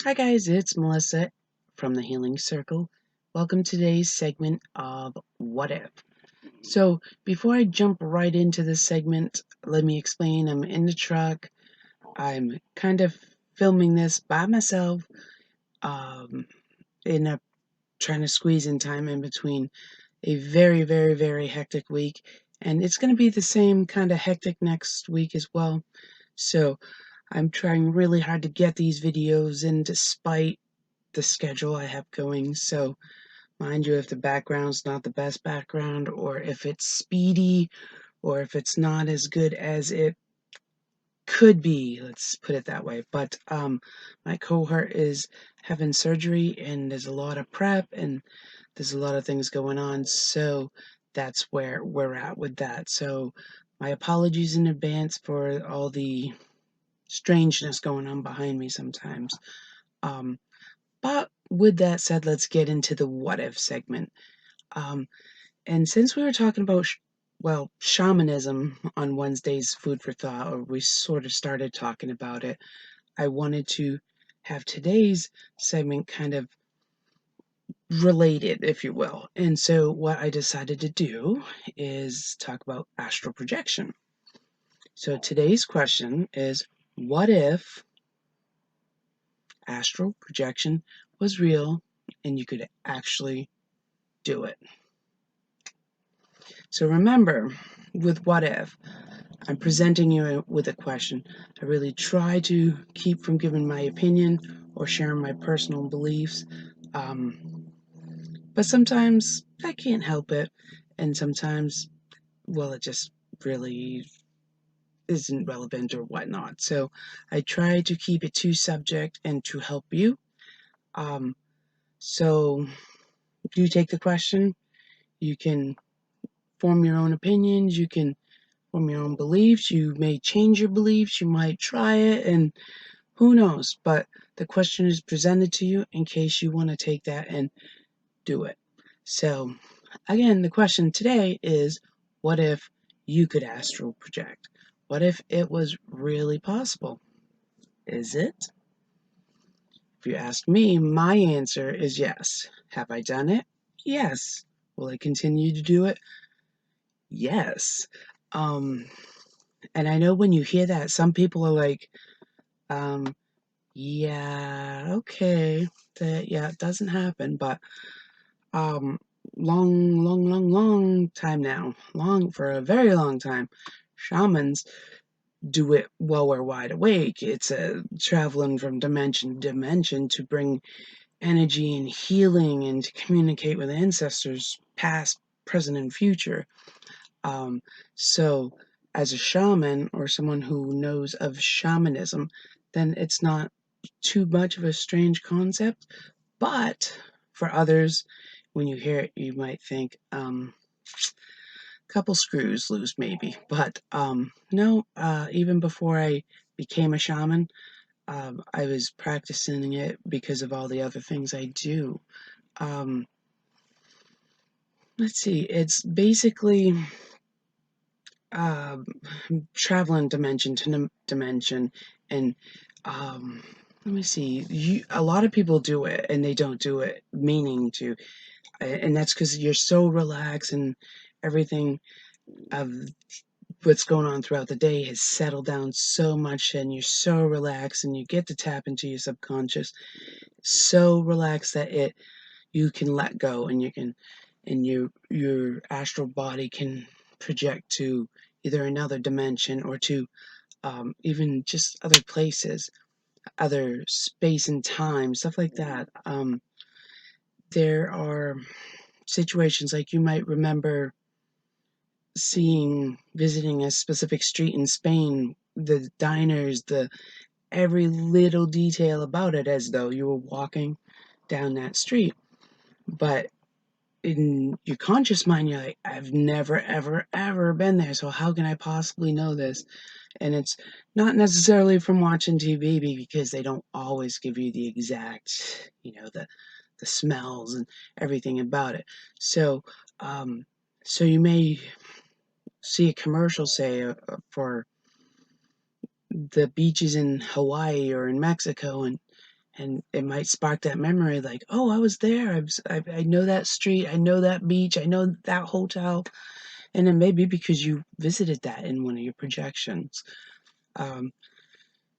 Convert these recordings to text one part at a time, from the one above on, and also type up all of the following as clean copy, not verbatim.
Hi guys, it's Melissa from the Healing Circle. Welcome to today's segment of What If. So before I jump right into this segment, let me explain. I'm in the truck. I'm kind of filming this by myself, um, in a trying to squeeze in time in between a very, very, very hectic week. And it's going to be the same kind of hectic next week as well. So I'm trying really hard to get these videos in despite the schedule I have going. So mind you, if the background's not the best background, or if it's speedy, or if it's not as good as it could be, let's put it that way. But my cohort is having surgery, and there's a lot of prep, and there's a lot of things going on. So that's where we're at with that. So my apologies in advance for all the strangeness going on behind me sometimes. Um, But with that said, let's get into the what if segment. Um, and since we were talking about, shamanism on Wednesday's Food for Thought, or we sort of started talking about it, I wanted to have today's segment kind of related, if you will. And so what I decided to do is talk about astral projection. So today's question is, what if astral projection was real and you could actually do it? So remember, with what if, I'm presenting you with a question. I really try to keep from giving my opinion or sharing my personal beliefs. But sometimes I can't help it. And sometimes, it just really isn't relevant or whatnot. So I try to keep it to subject and to help you. Um, so you take the question. You can form your own opinions. You can from your own beliefs. You may change your beliefs, you might try it, and who knows? But the question is presented to you in case you want to take that and do it. So, again, the question today is, what if you could astral project? What if it was really possible? Is it? If you ask me, my answer is yes. Have I done it? Yes. Will I continue to do it? Yes. Um, and I know when you hear that, some people are like, Um, yeah, okay. It doesn't happen, but um long time now. Long for a very long time. Shamans do it while we're wide awake. It's a traveling from dimension to dimension to bring energy and healing and to communicate with ancestors, past, present, and future. Um, so as a shaman or someone who knows of shamanism, then it's not too much of a strange concept, but for others, when you hear it, you might think, couple screws loose maybe. But no, even before I became a shaman, I was practicing it because of all the other things I do. Um, let's see, it's basically um, traveling dimension to dimension, and let me see. A lot of people do it, and they don't do it meaning to, and that's because you're so relaxed, and everything of what's going on throughout the day has settled down so much, and you're so relaxed, and you get to tap into your subconscious, so relaxed that you can let go, and you can, and your astral body can project to either another dimension or to even just other places, other space and time, stuff like that. There are situations like you might remember visiting a specific street in Spain, the diners, the every little detail about it, as though you were walking down that street. But in your conscious mind, you're like, I've never, ever, ever been there, so how can I possibly know this? And it's not necessarily from watching TV, because they don't always give you the exact, the smells and everything about it. So, so you may see a commercial, say, for the beaches in Hawaii or in Mexico, and and it might spark that memory like, oh, I was there. I know that street. I know that beach. I know that hotel. And it may be because you visited that in one of your projections. Um,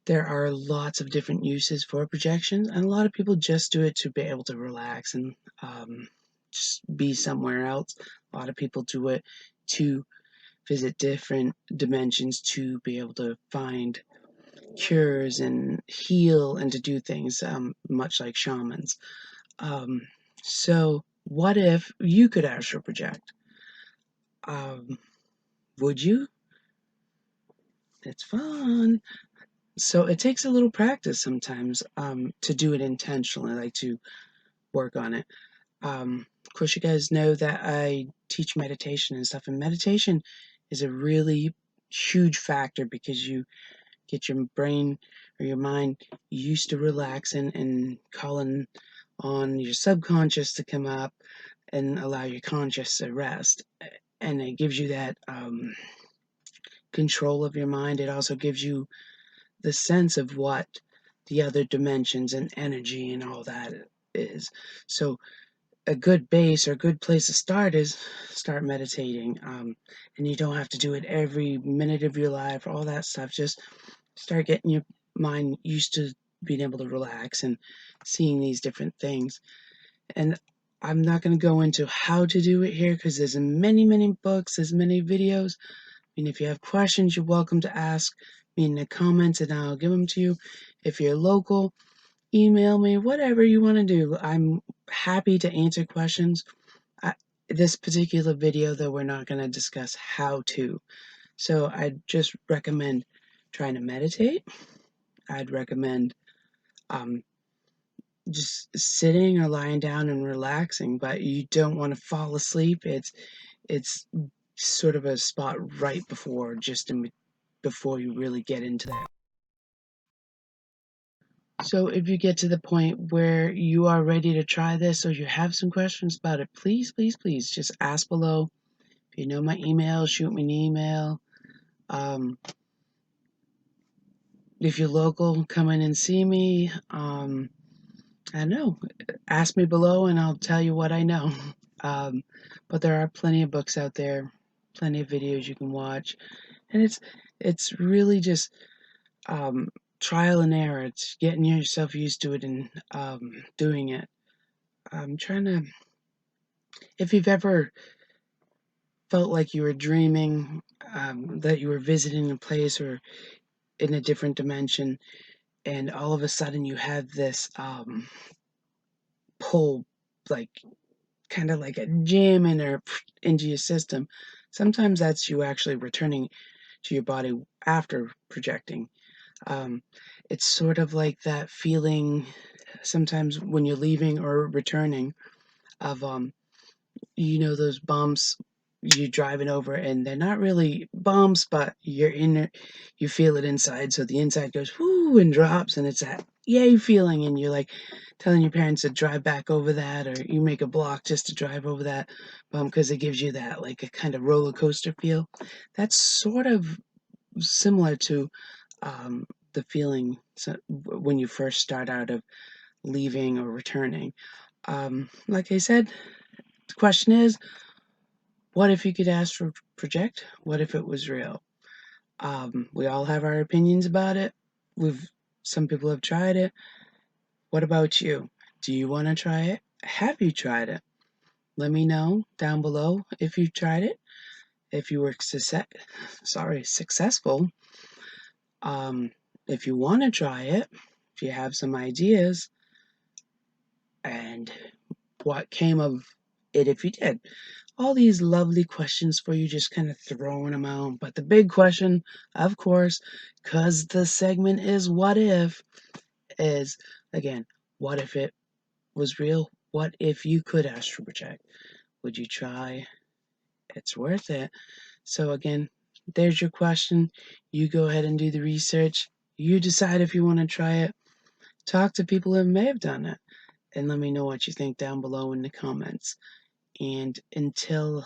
there are lots of different uses for projections, and a lot of people just do it to be able to relax and just be somewhere else. A lot of people do it to visit different dimensions to be able to find cures and heal and to do things much like shamans. Um, so, what if you could astral project? Um, would you? It's fun. So it takes a little practice sometimes to do it intentionally, like to work on it. Of course, you guys know that I teach meditation and stuff, and meditation is a really huge factor because you get your brain or your mind used to relaxing and calling on your subconscious to come up and allow your conscious to rest. And it gives you that control of your mind. It also gives you the sense of what the other dimensions and energy and all that is. So a good base or a good place to start is start meditating. And you don't have to do it every minute of your life, all that stuff. Just start getting your mind used to being able to relax and seeing these different things. And I'm not going to go into how to do it here because there's many, many books, there's many videos. And if you have questions, you're welcome to ask me in the comments and I'll give them to you. If you're local, email me, whatever you want to do. I'm happy to answer questions. This particular video, though, we're not going to discuss how to. So I just recommend trying to meditate. I'd recommend um, just sitting or lying down and relaxing, but you don't want to fall asleep. It's sort of a spot right before before you really get into that. So if you get to the point where you are ready to try this or you have some questions about it, please, please, please just ask below. If you know my email, shoot me an email. If you're local, come in and see me. I don't know. Ask me below and I'll tell you what I know. But there are plenty of books out there, plenty of videos you can watch, and it's really just trial and error. It's getting yourself used to it and doing it. I'm trying to. If you've ever felt like you were dreaming, that you were visiting a place or in a different dimension, and all of a sudden you have this pull, like kind of like a jamming or into your system. Sometimes that's you actually returning to your body after projecting. Um, it's sort of like that feeling sometimes when you're leaving or returning of those bumps you're driving over and they're not really bumps but you're in it, you feel it inside, so the inside goes whoo and drops and it's that yay feeling and you're like telling your parents to drive back over that or you make a block just to drive over that bump because it gives you that like a kind of roller coaster feel. That's sort of similar to the feeling when you first start out of leaving or returning. Like I said, the question is, what if you could astral project? What if it was real? We all have our opinions about it. Some people have tried it. What about you? Do you want to try it? Have you tried it? Let me know down below if you've tried it. If you were successful. Um, if you want to try it, if you have some ideas, and what came of it if you did. All these lovely questions for you, just kind of throwing them out. But the big question, of course, because the segment is what if, is again, what if it was real? What if you could astral project? Would you try? It's worth it. So again, there's your question. You go ahead and do the research. You decide if you want to try it. Talk to people that may have done it and let me know what you think down below in the comments. And until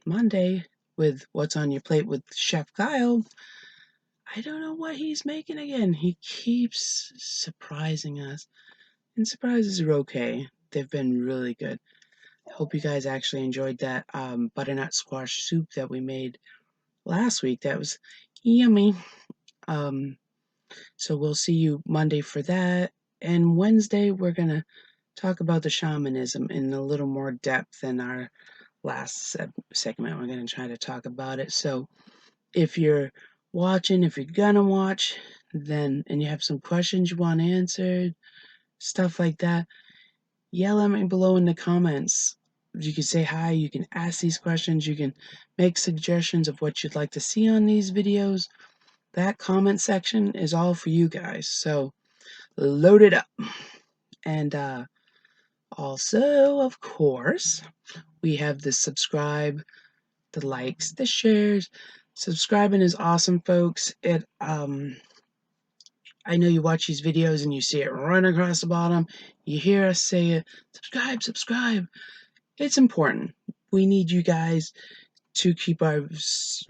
Monday with What's on Your Plate with Chef Kyle, I don't know what he's making again. He keeps surprising us. And surprises are okay. They've been really good. I hope you guys actually enjoyed that butternut squash soup that we made last week. That was yummy. Um, so we'll see you Monday for that. And Wednesday, we're going to talk about the shamanism in a little more depth than our last segment. We're going to try to talk about it. So if you're watching, if you're going to watch, then, and you have some questions you want answered, stuff like that, yell at me below in the comments. You can say hi, you can ask these questions, you can make suggestions of what you'd like to see on these videos. That comment section is all for you guys, so load it up. And also, of course, we have the subscribe, the likes, the shares. Subscribing is awesome, folks. I know you watch these videos and you see it run across the bottom. You hear us say it, subscribe, subscribe. It's important. We need you guys to keep our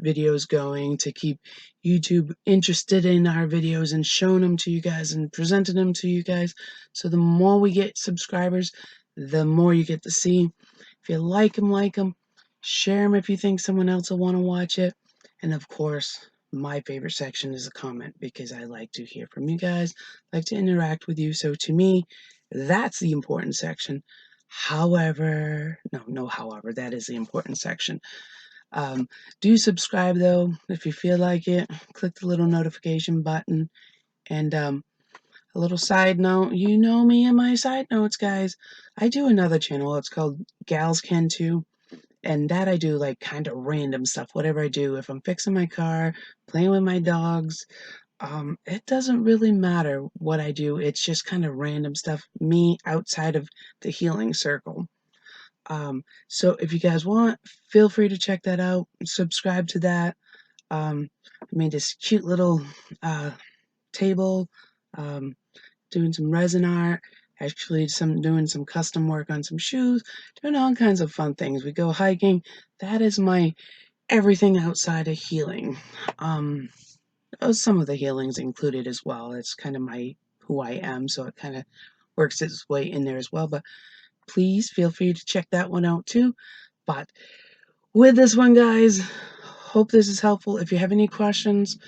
videos going, to keep YouTube interested in our videos and showing them to you guys and presenting them to you guys. So the more we get subscribers, the more you get to see. If you like them, share them if you think someone else will want to watch it. And of course, my favorite section is a comment because I like to hear from you guys, like to interact with you. So to me, that's the important section. However, however, that is the important section. Do subscribe though if you feel like it. Click the little notification button. And a little side note, you know me and my side notes, guys. I do another channel. It's called Gals Can Too. And that I do like kind of random stuff, whatever I do. If I'm fixing my car, playing with my dogs, it doesn't really matter what I do. It's just kind of random stuff, me outside of the healing circle. So if you guys want, feel free to check that out. Subscribe to that. I made this cute little table, um, doing some resin art, actually doing some custom work on some shoes, doing all kinds of fun things. We go hiking. That is my everything outside of healing. Some of the healings included as well. It's kind of my who I am, so it kind of works its way in there as well. But please feel free to check that one out too. But with this one, guys, hope this is helpful. If you have any questions,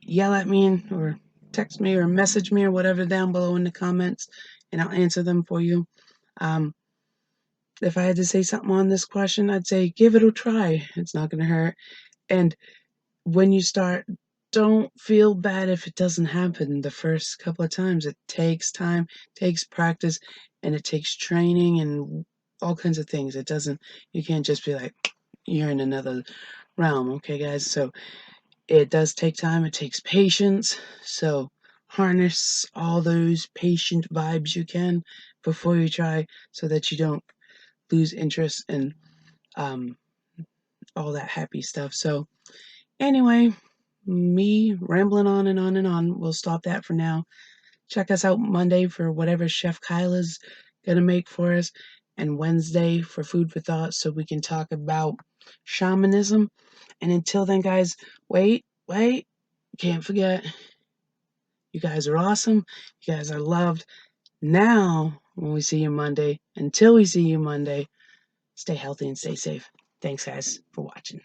yell at me or text me or message me or whatever down below in the comments, and I'll answer them for you. If I had to say something on this question, I'd say give it a try. It's not going to hurt. And when you start, don't feel bad if it doesn't happen the first couple of times. It takes time, takes practice, and it takes training and all kinds of things. You can't just be like, you're in another realm, okay, guys? So it does take time, it takes patience. So harness all those patient vibes you can before you try so that you don't lose interest in um, all that happy stuff. So anyway, me rambling on and on and on. We'll stop that for now. Check us out Monday for whatever Chef Kyla's gonna make for us, and Wednesday for Food for Thought so we can talk about shamanism. And until then, guys, wait, can't forget, you guys are awesome. You guys are loved. Now, when we see you Monday, until we see you Monday, stay healthy and stay safe. Thanks, guys, for watching.